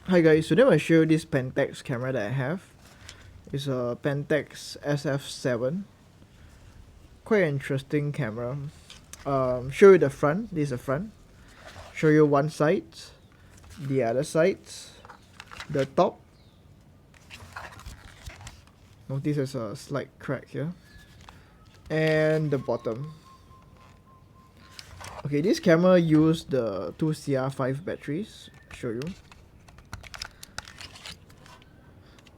Hi guys, today I'm going to show you this Pentax camera that I have. It's a Pentax SF7. Quite an interesting camera. Show you the front. This is the front. Show you one side, the other side, the top. Notice there's a slight crack here. And the bottom. Okay, this camera used the two CR5 batteries. Show you.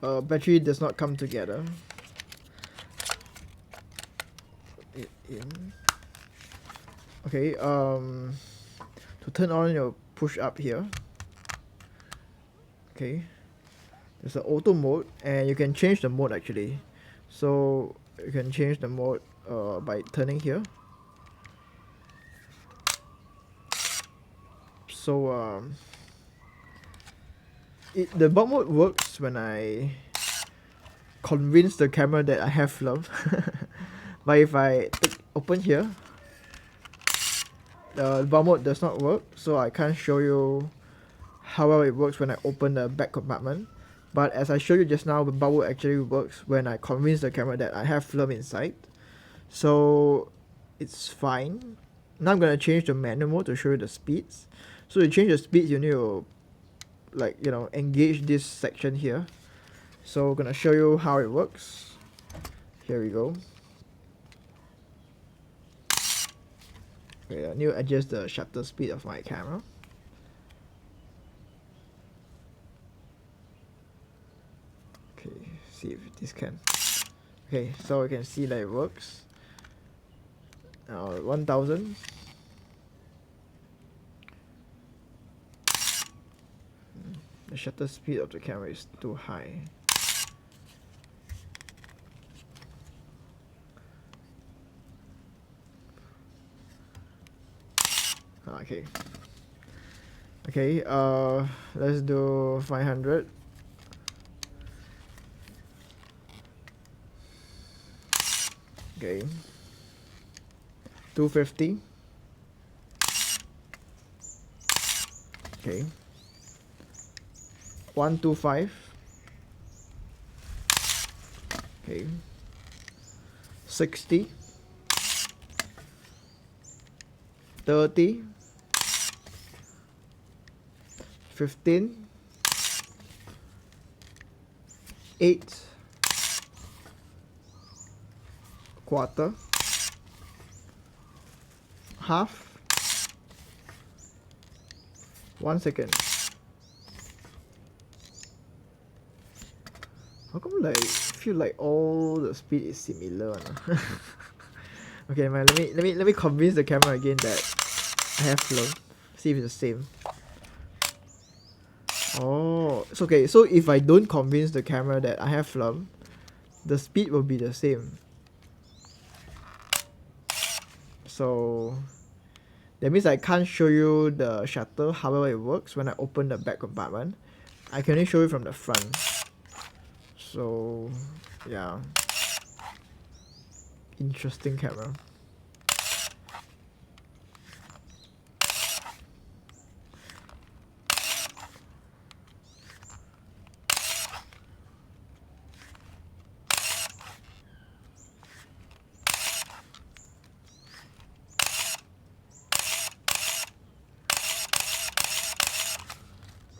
Battery does not come together. Okay, to turn on, you push up here. Okay, there's an auto mode, and you can change the mode actually. So you can change the mode by turning here. So the bulb mode works when I convince the camera that I have film. But if I open here, the bulb mode does not work, so I can't show you how well it works when I open the back compartment. But as I showed you just now, the bulb mode actually works when I convince the camera that I have film inside. So it's fine. Now I'm gonna change the manual mode to show you the speeds. So to change the speeds, you need to engage this section here. So I'm gonna show you how it works. Here we go. Okay, I need to adjust the shutter speed of my camera. Okay, see if this can. Okay, so you can see that it works. Now 1000. The shutter speed of the camera is too high. Okay. Okay, let's do 500. Okay. 250. Okay. 125. Okay. 60. 30. 15. 8. Quarter. Half. 1 second. How come like feel like all the speed is similar? Okay, man. Let me convince the camera again that I have flow. See if it's the same. Oh, it's okay. So if I don't convince the camera that I have film, the speed will be the same. So that means I can't show you the shutter, however it works when I open the back compartment. I can only show you from the front. So yeah, interesting camera.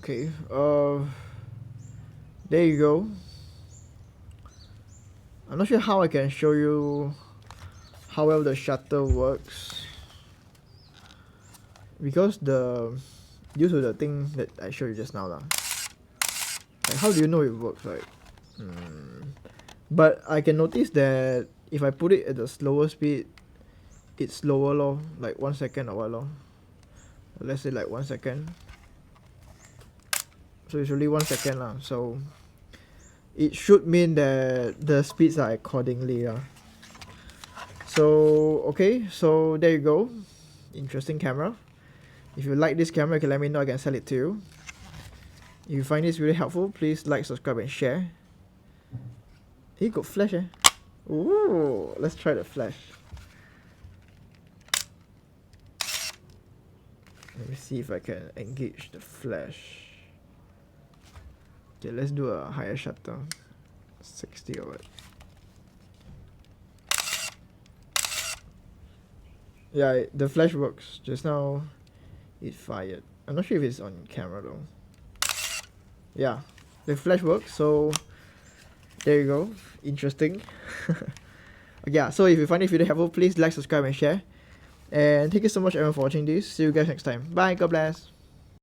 Okay, there you go. I'm not sure how I can show you how well the shutter works, because due to the thing that I showed you just now lah. Like, how do you know it works, right? But I can notice that if I put it at the slower speed, it's slower lor, like 1 second or what lor. Let's say like 1 second. So it's really 1 second lah. So it should mean that the speeds are accordingly lah. So okay, so there you go. Interesting camera. If you like this camera, you can let me know, I can sell it to you. If you find this really helpful, please like, subscribe and share. Hey, got flash eh? Ooh, let's try the flash. Let me see if I can engage the flash. Okay, let's do a higher shutter. 60 or what. Yeah, the flash works. Just now, it fired. I'm not sure if it's on camera though. Yeah, the flash works, so there you go. Interesting. Yeah, so if you find this video helpful, please like, subscribe, and share. And thank you so much everyone for watching this. See you guys next time. Bye, God bless.